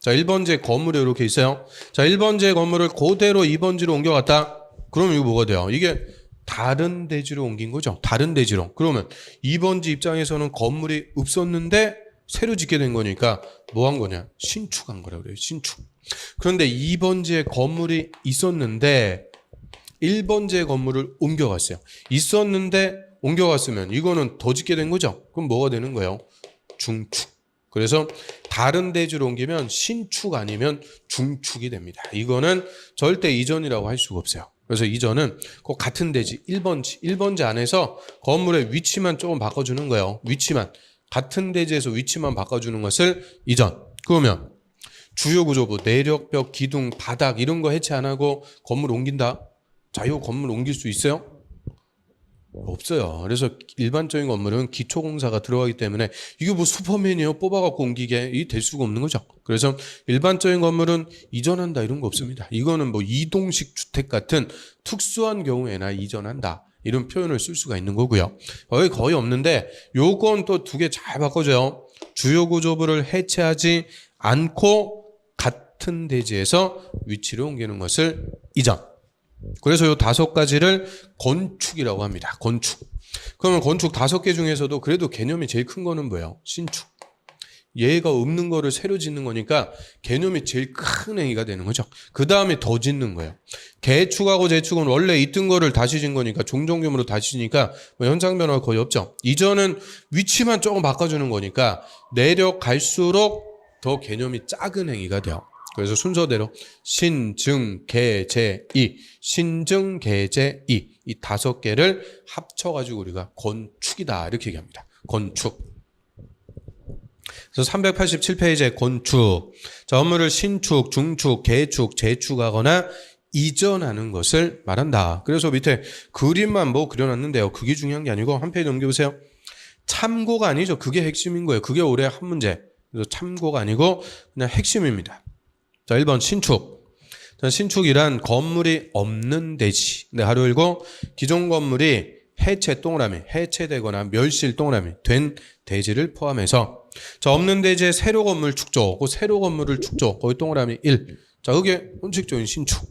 Speaker 1: 자, 1번지에 건물이 이렇게 있어요. 자, 1번지의 건물을 그대로 2번지로 옮겨갔다. 그러면 이거 뭐가 돼요? 이게 다른 대지로 옮긴 거죠. 다른 대지로. 그러면 2번지 입장에서는 건물이 없었는데 새로 짓게 된 거니까 뭐 한 거냐? 신축한 거라고 그래요. 신축. 그런데 2번지에 건물이 있었는데 1번지의 건물을 옮겨갔어요. 있었는데 옮겨갔으면 이거는 더 짓게 된 거죠. 그럼 뭐가 되는 거예요? 중축. 그래서 다른 대지로 옮기면 신축 아니면 중축이 됩니다. 이거는 절대 이전이라고 할 수가 없어요. 그래서 이전은 꼭 같은 대지 1번지 안에서 건물의 위치만 조금 바꿔주는 거예요. 위치만. 같은 대지에서 위치만 바꿔주는 것을 이전. 그러면 주요 구조부, 내력벽, 기둥, 바닥 이런 거 해체 안 하고 건물 옮긴다. 자, 이 건물 옮길 수 있어요? 없어요. 그래서 일반적인 건물은 기초공사가 들어가기 때문에 이게 뭐 슈퍼맨이요 뽑아갖고 옮기게 이 될 수가 없는 거죠. 그래서 일반적인 건물은 이전한다 이런 거 없습니다. 이거는 뭐 이동식 주택 같은 특수한 경우에나 이전한다 이런 표현을 쓸 수가 있는 거고요. 거의 없는데 요건 또 두 개 잘 바꿔줘요. 주요 구조부를 해체하지 않고 같은 대지에서 위치를 옮기는 것을 이전. 그래서 요 5가지를 건축이라고 합니다. 건축. 그러면 건축 5개 중에서도 그래도 개념이 제일 큰 거는 뭐예요? 신축. 얘가 없는 거를 새로 짓는 거니까 개념이 제일 큰 행위가 되는 거죠. 그 다음에 더 짓는 거예요. 개축하고 재축은 원래 있던 거를 다시 짓는 거니까 종전규모로 다시 짓니까 뭐 현상 변화가 거의 없죠. 이전은 위치만 조금 바꿔주는 거니까 내려갈수록 더 개념이 작은 행위가 돼요. 그래서 순서대로 신증, 계, 제, 이. 신증, 계, 제, 이. 이 5개를 합쳐가지고 우리가 건축이다. 이렇게 얘기합니다. 건축. 그래서 387페이지에 건축. 자, 업무를 신축, 중축, 개축, 재축하거나 이전하는 것을 말한다. 그래서 밑에 그림만 뭐 그려놨는데요. 그게 중요한 게 아니고 한 페이지 넘겨보세요. 참고가 아니죠. 그게 핵심인 거예요. 그게 올해 한 문제. 그래서 참고가 아니고 그냥 핵심입니다. 자, 1번 신축. 자, 신축이란 건물이 없는 대지. 네, 하루 일고 기존 건물이 해체 동그라미, 해체되거나 멸실 동그라미 된 대지를 포함해서 자, 없는 대지에 새로 건물 축조, 그 새로 건물을 축조, 거기 동그라미 1. 자, 그게 원칙적인 신축.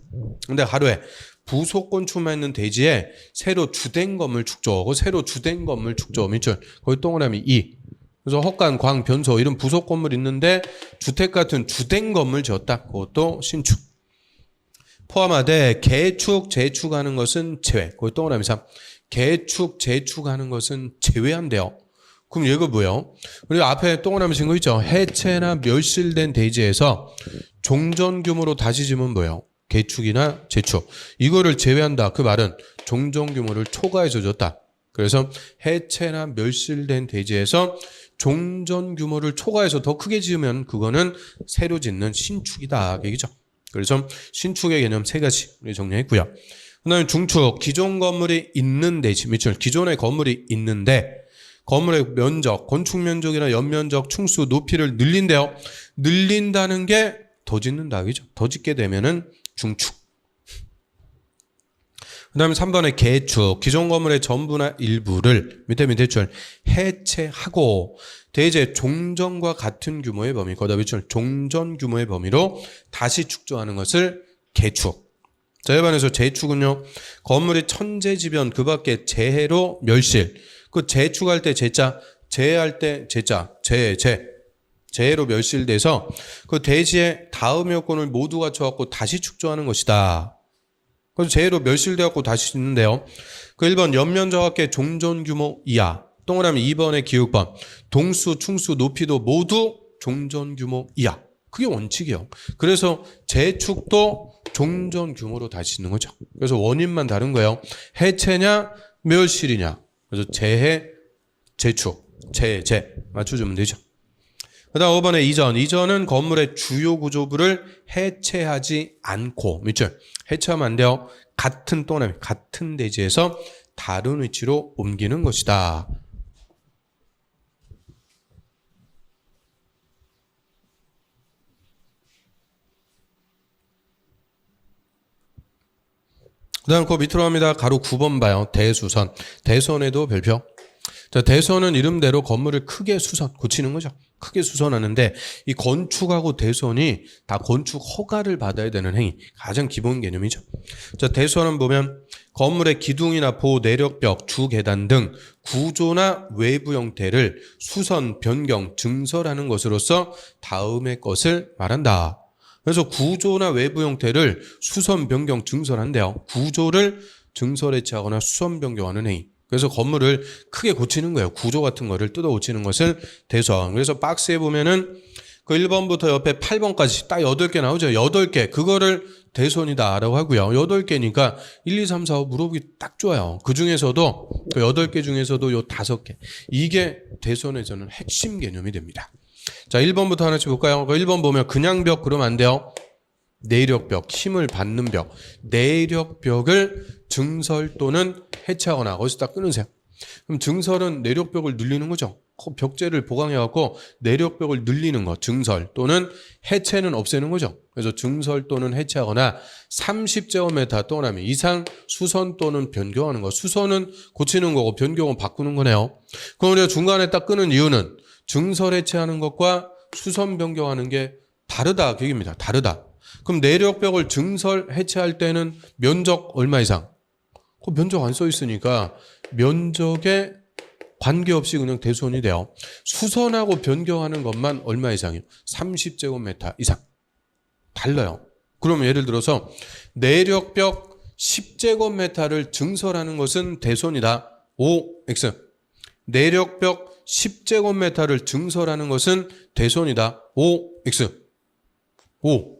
Speaker 1: 근데 하루에 부속 건축만 있는 대지에 새로 주된 건물 축조, 그 새로 주된 건물 축조 밑줄, 거기 동그라미 2. 그래서 헛간, 광, 변소 이런 부속 건물 있는데 주택 같은 주된 건물 지었다. 그것도 신축. 포함하되 개축, 재축하는 것은 제외. 거기 동그라미 3. 개축, 재축하는 것은 제외한대요. 그럼 얘가 뭐예요? 우리 앞에 동그라미 친 거 있죠? 해체나 멸실된 대지에서 종전 규모로 다시 지면 뭐예요? 개축이나 재축. 이거를 제외한다. 그 말은 종전 규모를 초과해서 줬다. 그래서 해체나 멸실된 대지에서 종전 규모를 초과해서 더 크게 지으면 그거는 새로 짓는 신축이다. 얘기죠. 그래서 신축의 개념 3가지 우리 정리했고요. 그 다음에 중축, 기존 건물이 있는 대지, 밑줄, 기존에 건물이 있는데 건물의 면적, 건축 면적이나 연면적, 충수, 높이를 늘린대요. 늘린다는 게 더 짓는다. 그죠? 더 짓게 되면은 중축. 그 다음에 3번에 개축, 기존 건물의 전부나 일부를 밑에 줄 해체하고 대제 종전과 같은 규모의 범위, 거기다 밑줄 종전 규모의 범위로 다시 축조하는 것을 개축. 자, 일반에서 재축은요, 건물이 천재지변 그 밖에 재해로 멸실. 그 재축할 때 재자, 재해할 때 재자, 재해로 멸실돼서 그 대지에 다음 요건을 모두 갖춰갖고 다시 축조하는 것이다. 그래서 재해로 멸실되었고 다시 짓는데요. 그 1번 연면적 합계 종전 규모 이하. 동그라미 2번의 기울번. 동수, 충수, 높이도 모두 종전 규모 이하. 그게 원칙이에요. 그래서 재축도 종전 규모로 다시 짓는 거죠. 그래서 원인만 다른 거예요. 해체냐, 멸실이냐. 그래서 재해, 재축, 재 맞춰주면 되죠. 그 다음 5번에 이전. 이전은 건물의 주요 구조부를 해체하지 않고, 밑줄. 해체하면 안 돼요. 같은 동그라미, 같은 대지에서 다른 위치로 옮기는 것이다. 그 다음 그 밑으로 갑니다. 가로 9번 봐요. 대수선. 대선에도 별표. 자, 대선은 이름대로 건물을 크게 고치는 거죠. 크게 수선하는데 이 건축하고 대선이 다 건축 허가를 받아야 되는 행위. 가장 기본 개념이죠. 자, 대선은 보면 건물의 기둥이나 보, 내력벽, 주계단 등 구조나 외부 형태를 수선, 변경, 증설하는 것으로서 다음의 것을 말한다. 그래서 구조나 외부 형태를 수선, 변경, 증설한대요. 구조를 증설, 해체하거나 수선, 변경하는 행위. 그래서 건물을 크게 고치는 거예요. 구조 같은 거를 뜯어 고치는 것을 대선. 그래서 박스에 보면은 그 1번부터 옆에 8번까지 딱 8개 나오죠. 8개. 그거를 대선이다라고 하고요. 8개니까 1, 2, 3, 4, 5 물어보기 딱 좋아요. 그 중에서도 그 8개 중에서도 요 5개. 이게 대선에서는 핵심 개념이 됩니다. 자, 1번부터 하나씩 볼까요? 1번 보면 그냥 벽 그러면 안 돼요. 내력벽, 힘을 받는 벽. 내력벽을 증설 또는 해체하거나 거기서 딱 끊으세요. 그럼 증설은 내력벽을 늘리는 거죠. 벽재를 보강해갖고 내력벽을 늘리는 거. 증설 또는 해체는 없애는 거죠. 그래서 증설 또는 해체하거나 30제곱미터 동그라미 이상 수선 또는 변경하는 거. 수선은 고치는 거고 변경은 바꾸는 거네요. 그럼 우리가 중간에 딱 끊은 이유는 증설 해체하는 것과 수선 변경하는 게 다르다. 그 얘기입니다. 다르다. 그럼 내력벽을 증설 해체할 때는 면적 얼마 이상? 그 면적 안 써 있으니까 면적에 관계없이 그냥 대손이 돼요. 수선하고 변경하는 것만 얼마 이상이요? 30제곱미터 이상. 달라요. 그러면 예를 들어서 내력벽 10제곱미터를 증설하는 것은 대손이다. OX. 내력벽 10제곱미터를 증설하는 것은 대손이다. OX. O.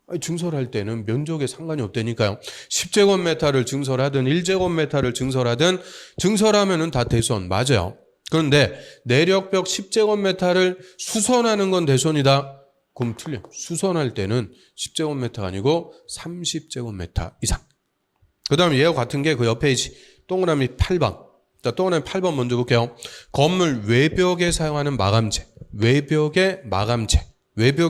Speaker 1: 아니, 증설할 때는 면적에 상관이 없다니까요. 10제곱미터를 증설하든 1제곱미터를 증설하든 증설하면은 다 대손 맞아요. 그런데 내력벽 10제곱미터를 수선하는 건 대손이다. 그럼 틀려. 수선할 때는 10제곱미터가 아니고 30제곱미터 이상. 그 다음에 얘와 같은 게 그 옆에 동그라미 8번. 자, 동그라미 8번 먼저 볼게요. 건물 외벽에 사용하는 마감재. 외벽에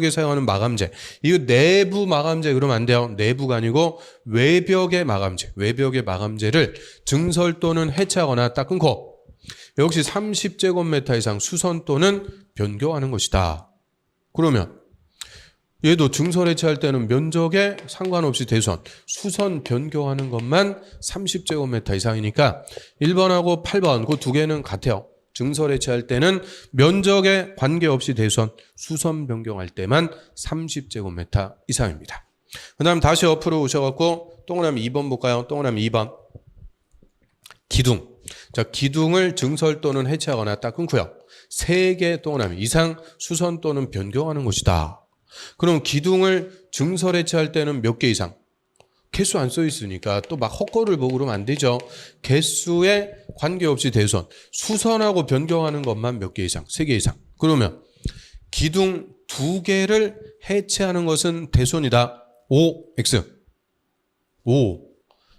Speaker 1: 사용하는 마감재. 이거 내부 마감재 그러면 안 돼요. 내부가 아니고 외벽의 마감재. 외벽의 마감재를 증설 또는 해체하거나 딱 끊고 역시 30제곱미터 이상 수선 또는 변경하는 것이다. 그러면 얘도 증설 해체할 때는 면적에 상관없이 대손, 수선 변경하는 것만 30제곱미터 이상이니까 1번하고 8번 그 두 개는 같아요. 증설 해체할 때는 면적에 관계없이 대손, 수선 변경할 때만 30제곱미터 이상입니다. 그 다음 다시 옆으로 오셔갖고 동그라미 2번 볼까요? 동그라미 2번. 기둥. 자, 기둥을 증설 또는 해체하거나 딱 끊고요. 3개 동그라미 이상 수선 또는 변경하는 것이다. 그럼 기둥을 증설 해체할 때는 몇 개 이상? 개수 안 써 있으니까 또 막 헛거를 보고 그러면 안 되죠. 개수에 관계없이 대손. 수선하고 변경하는 것만 몇 개 이상? 3개 이상. 그러면 기둥 2개를 해체하는 것은 대손이다. X.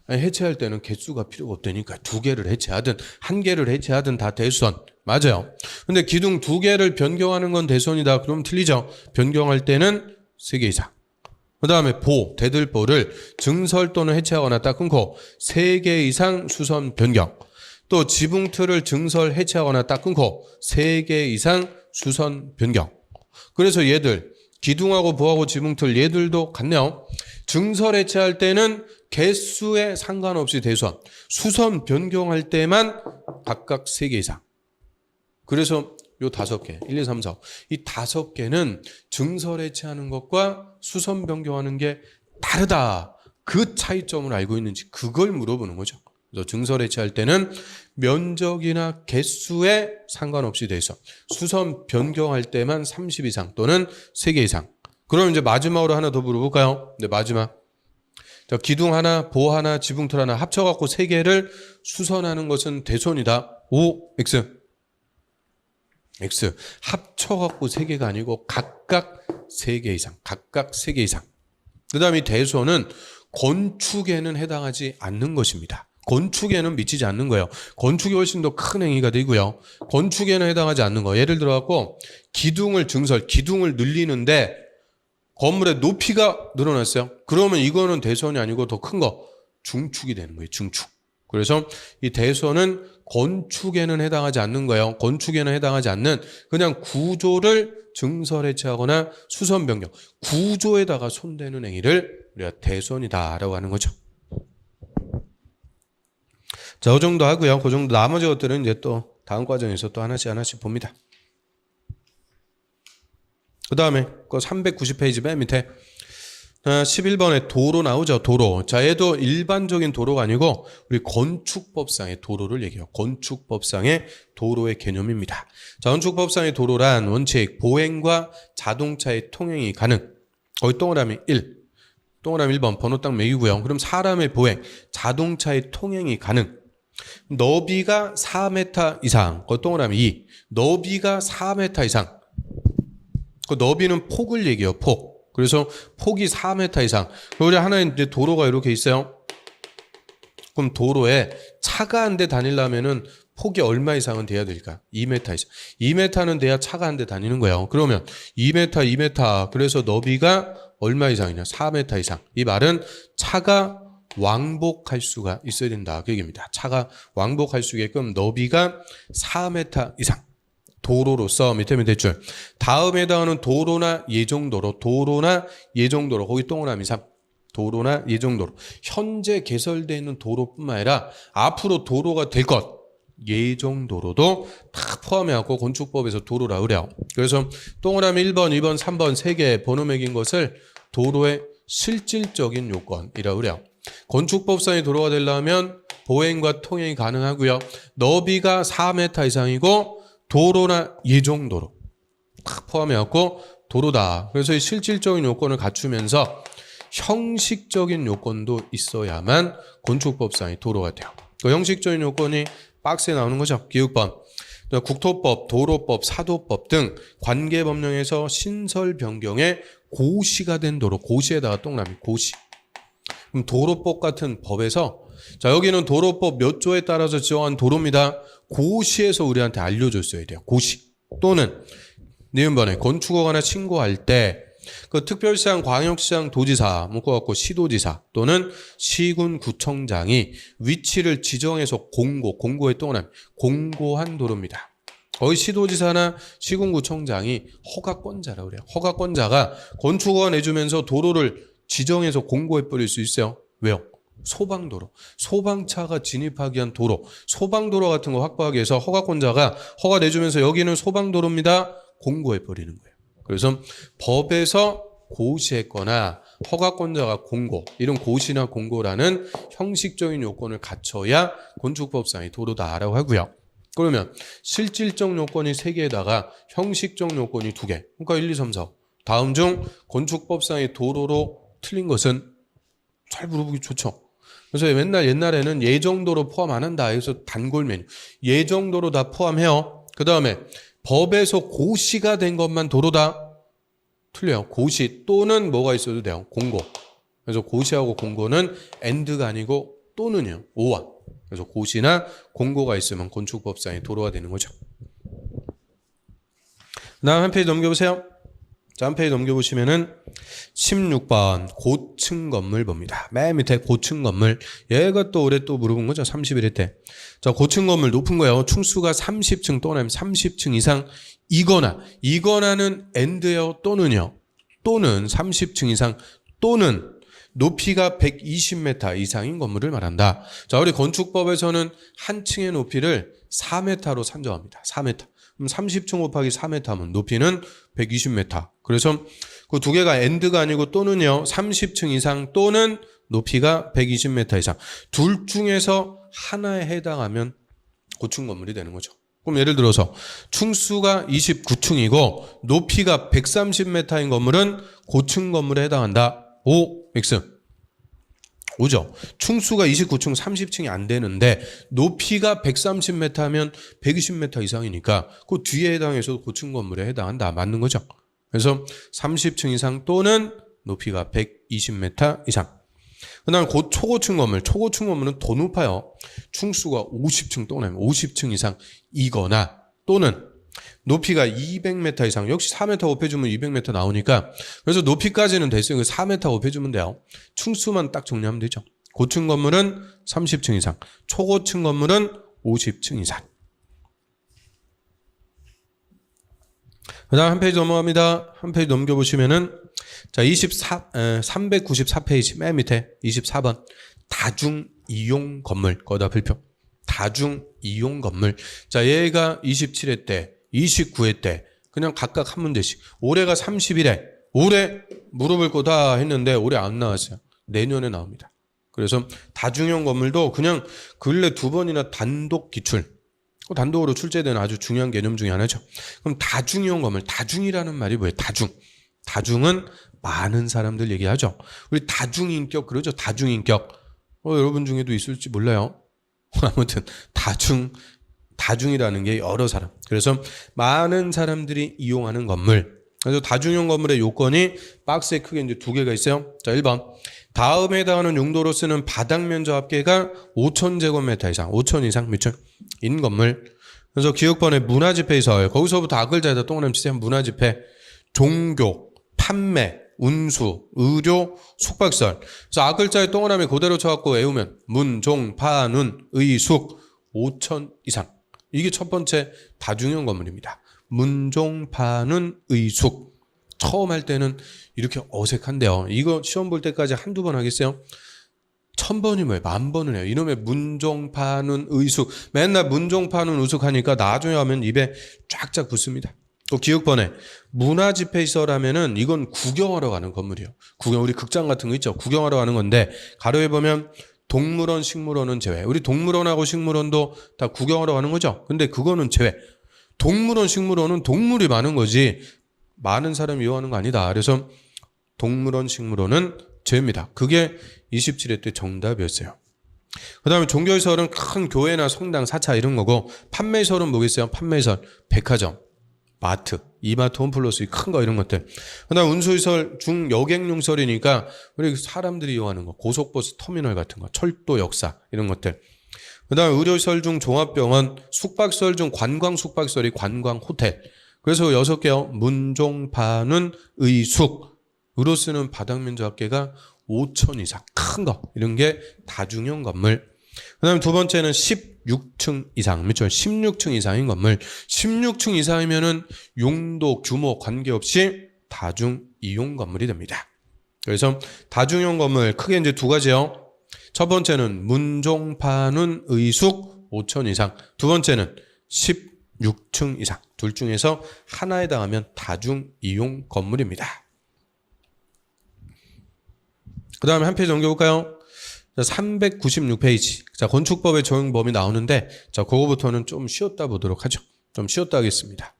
Speaker 1: 아니, 해체할 때는 개수가 필요가 없다니까 2개를 해체하든 1개를 해체하든 다 대손. 맞아요. 근데 기둥 2개를 변경하는 건 대손이다. 그럼 틀리죠. 변경할 때는 3개 이상. 그 다음에 대들보를 증설 또는 해체하거나 딱 끊고 3개 이상 수선 변경. 또 지붕틀을 증설 해체하거나 딱 끊고 3개 이상 수선 변경. 그래서 얘들 기둥하고 보하고 지붕틀 얘들도 같네요. 증설 해체할 때는 개수에 상관없이 대손, 수선 변경할 때만 각각 3개 이상. 그래서 요 5개, 1, 2, 3, 4. 이 5개는 증설 해체하는 것과 수선 변경하는 게 다르다. 그 차이점을 알고 있는지 그걸 물어보는 거죠. 그래서 증설 해체할 때는 면적이나 개수에 상관없이 대손, 수선 변경할 때만 30 이상 또는 3개 이상. 그럼 이제 마지막으로 하나 더 물어볼까요? 네, 마지막. 자, 기둥 하나, 보 하나, 지붕틀 하나 합쳐갖고 3개를 수선하는 것은 대손이다. X. 합쳐갖고 3개가 아니고 각각 3개 이상. 그 다음에 이 대손은 건축에는 해당하지 않는 것입니다. 건축에는 미치지 않는 거예요. 건축이 훨씬 더 큰 행위가 되고요. 건축에는 해당하지 않는 거. 예를 들어갖고 기둥을 늘리는데 건물의 높이가 늘어났어요. 그러면 이거는 대손이 아니고 더 큰 거. 중축이 되는 거예요. 중축. 그래서 이 대손은 건축에는 해당하지 않는 거예요. 건축에는 해당하지 않는 그냥 구조를 증설 해체하거나 수선 변경. 구조에다가 손대는 행위를 우리가 대손이다라고 하는 거죠. 자, 그 정도 하고요. 그 정도 나머지 것들은 이제 또 다음 과정에서 또 하나씩 봅니다. 그 다음에 그 390페이지 맨 밑에 11번에 도로 나오죠. 도로. 자, 얘도 일반적인 도로가 아니고 우리 건축법상의 도로를 얘기해요. 건축법상의 도로의 개념입니다. 자, 건축법상의 도로란 원칙 보행과 자동차의 통행이 가능. 거기 동그라미 1. 동그라미 1번 번호 딱 매기고요. 그럼 사람의 보행, 자동차의 통행이 가능. 너비가 4m 이상. 거기 동그라미 2. 너비가 4m 이상. 그 너비는 폭을 얘기해요. 폭. 그래서 폭이 4m 이상. 우리 하나의 이제 도로가 이렇게 있어요. 그럼 도로에 차가 한 대 다니려면은 폭이 얼마 이상은 돼야 될까? 2m 이상. 2m는 돼야 차가 한 대 다니는 거예요. 그러면 2m. 그래서 너비가 얼마 이상이냐? 4m 이상. 이 말은 차가 왕복할 수가 있어야 된다. 그 얘기입니다. 차가 왕복할 수 있게끔 너비가 4m 이상. 도로로서 밑에 줄. 다음에 해당하는 도로나 예정도로. 거기 동그라미 3. 도로나 예정도로. 현재 개설되어 있는 도로뿐만 아니라 앞으로 도로가 될 것. 예정도로도 다 포함해갖고 건축법에서 도로라 그래요. 그래서 동그라미 1번, 2번, 3번 3개 번호 매긴 것을 도로의 실질적인 요건이라고 그래요. 건축법상의 도로가 되려면 보행과 통행이 가능하고요. 너비가 4m 이상이고 도로나 예정도로 딱 포함해갖고 도로다. 그래서 이 실질적인 요건을 갖추면서 형식적인 요건도 있어야만 건축법상의 도로가 돼요. 그 형식적인 요건이 박스에 나오는 거죠. 기획법, 국토법, 도로법, 사도법 등 관계법령에서 신설 변경에 고시가 된 도로, 고시에다가 동그라미 고시. 그럼 도로법 같은 법에서 자 여기는 도로법 몇 조에 따라서 지정한 도로입니다. 고시에서 우리한테 알려줬어야 돼요. 고시 또는 니은번에 건축허가나 신고할 때 그 특별시장, 광역시장, 도지사 묶어갖고 시도지사 또는 시군구청장이 위치를 지정해서 공고에 동그라미 공고한 도로입니다. 거의 시도지사나 시군구청장이 허가권자라고 그래요. 허가권자가 건축허가 내주면서 도로를 지정해서 공고해 버릴 수 있어요. 왜요? 소방도로, 소방차가 진입하기 위한 도로, 소방도로 같은 거 확보하기 위해서 허가권자가 허가 내주면서 여기는 소방도로입니다. 공고해 버리는 거예요. 그래서 법에서 고시했거나 허가권자가 공고, 이런 고시나 공고라는 형식적인 요건을 갖춰야 건축법상의 도로다라고 하고요. 그러면 실질적 요건이 3개에다가 형식적 요건이 2개. 그러니까 1, 2, 3, 4. 다음 중 건축법상의 도로로 틀린 것은 잘 물어보기 좋죠. 그래서 맨날 옛날에는 예정도로 포함 안 한다 해서 단골 메뉴. 예정도로 다 포함해요. 그 다음에 법에서 고시가 된 것만 도로다. 틀려요. 고시 또는 뭐가 있어도 돼요. 공고. 그래서 고시하고 공고는 and가 아니고 또는이요. 오와. 그래서 고시나 공고가 있으면 건축법상의 도로가 되는 거죠. 그 다음 한 페이지 넘겨보세요. 자, 한 페이지 넘겨보시면은 16번 고층 건물 봅니다. 맨 밑에 고층 건물. 얘가 또 올해 또 물어본 거죠. 31회 때. 자, 고층 건물 높은 거예요. 층수가 30층 또는 30층 이상 이거나는 and예요. 또는요. 또는 30층 이상 또는 높이가 120m 이상인 건물을 말한다. 자, 우리 건축법에서는 한 층의 높이를 4m로 산정합니다. 4m. 그럼 30층 곱하기 4m 하면 높이는 120m. 그래서 그 두 개가 and가 아니고 또는요. 30층 이상 또는 높이가 120m 이상. 둘 중에서 하나에 해당하면 고층 건물이 되는 거죠. 그럼 예를 들어서 층수가 29층이고 높이가 130m인 건물은 고층 건물에 해당한다. O, X. 오죠. 층수가 29층 30층이 안 되는데 높이가 130m 하면 120m 이상이니까 그 뒤에 해당해서 고층 건물에 해당한다. 맞는 거죠. 그래서 30층 이상 또는 높이가 120m 이상. 그 다음 초고층 건물은 더 높아요. 층수가 50층 또는 50층 이상이거나 또는 높이가 200m 이상. 역시 4m 곱해주면 200m 나오니까 그래서 높이까지는 됐어요. 4m 곱해주면 돼요. 층수만 딱 정리하면 되죠. 고층 건물은 30층 이상, 초고층 건물은 50층 이상. 그 다음 한 페이지 넘어갑니다. 한 페이지 넘겨보시면은 자 394페이지 맨 밑에 24번 다중이용 건물 거기다 별표 다중이용 건물. 자 얘가 27회 때 29회 때 그냥 각각 한 문제씩. 올해가 31회. 올해 물어볼 거 다 했는데 올해 안 나왔어요. 내년에 나옵니다. 그래서 다중형 건물도 그냥 근래 2번이나 단독 기출. 단독으로 출제되는 아주 중요한 개념 중에 하나죠. 그럼 다중형 건물. 다중이라는 말이 뭐예요? 다중은 많은 사람들 얘기하죠. 우리 다중인격 그러죠. 다중인격. 여러분 중에도 있을지 몰라요. 아무튼 다중이라는 게 여러 사람. 그래서 많은 사람들이 이용하는 건물. 그래서 다중형 건물의 요건이 박스에 크게 이제 2개가 있어요. 자, 1번. 다음에 해당하는 용도로 쓰는 바닥 면적 합계가 5,000제곱미터 이상, 5,000 이상 미터인 건물. 그래서 기억번에 문화집회시설. 거기서부터 악을자에다 동그라미 치세요. 문화집회, 종교, 판매, 운수, 의료, 숙박시설. 그래서 악을자에 동그라미 그대로 쳐갖고 외우면 문, 종, 파, 눈, 의, 숙 5,000 이상. 이게 첫 번째 다중형 건물입니다. 문종, 파는, 의숙. 처음 할 때는 이렇게 어색한데요. 이거 시험 볼 때까지 한두 번 하겠어요? 1000번이 뭐예요? 10,000번을 해요. 이놈의 문종, 파는, 의숙. 맨날 문종, 파는, 의숙 하니까 나중에 하면 입에 쫙쫙 붙습니다. 또 기억번에 문화집회시설 하면은 이건 구경하러 가는 건물이에요. 우리 극장 같은 거 있죠? 구경하러 가는 건데 가로에 보면 동물원, 식물원은 제외. 우리 동물원하고 식물원도 다 구경하러 가는 거죠. 근데 그거는 제외. 동물원, 식물원은 동물이 많은 거지 많은 사람이 이용하는 거 아니다. 그래서 동물원, 식물원은 죄입니다. 그게 27회 때 정답이었어요. 그 다음에 종교시설은 큰 교회나 성당, 사찰 이런 거고, 판매시설은 뭐겠어요? 판매시설, 백화점, 마트, 이마트, 홈플러스 큰 거 이런 것들. 그 다음 운수시설, 중여객용설이니까 우리 사람들이 이용하는 거, 고속버스 터미널 같은 거, 철도 역사 이런 것들. 그 다음 의료시설 중 종합병원, 숙박시설 중 관광 숙박시설이 관광 호텔. 그래서 6개요. 문종, 반운, 의숙. 으로 쓰는 바닥면적 합계가 5천 이상. 큰 거. 이런 게 다중형 건물. 그 다음에 두 번째는 16층 이상. 그렇죠? 16층 이상인 건물. 16층 이상이면은 용도, 규모 관계없이 다중 이용 건물이 됩니다. 그래서 다중형 건물 크게 이제 두 가지요. 첫 번째는 문종, 반운, 의숙 5천 이상. 두 번째는 16층 이상. 둘 중에서 하나에 해당하면 다중 이용 건물입니다. 그 다음에 한 페이지 넘겨볼까요? 396페이지. 자, 건축법의 적용범위 나오는데, 자, 그거부터는 좀 쉬었다 보도록 하죠. 좀 쉬었다 하겠습니다.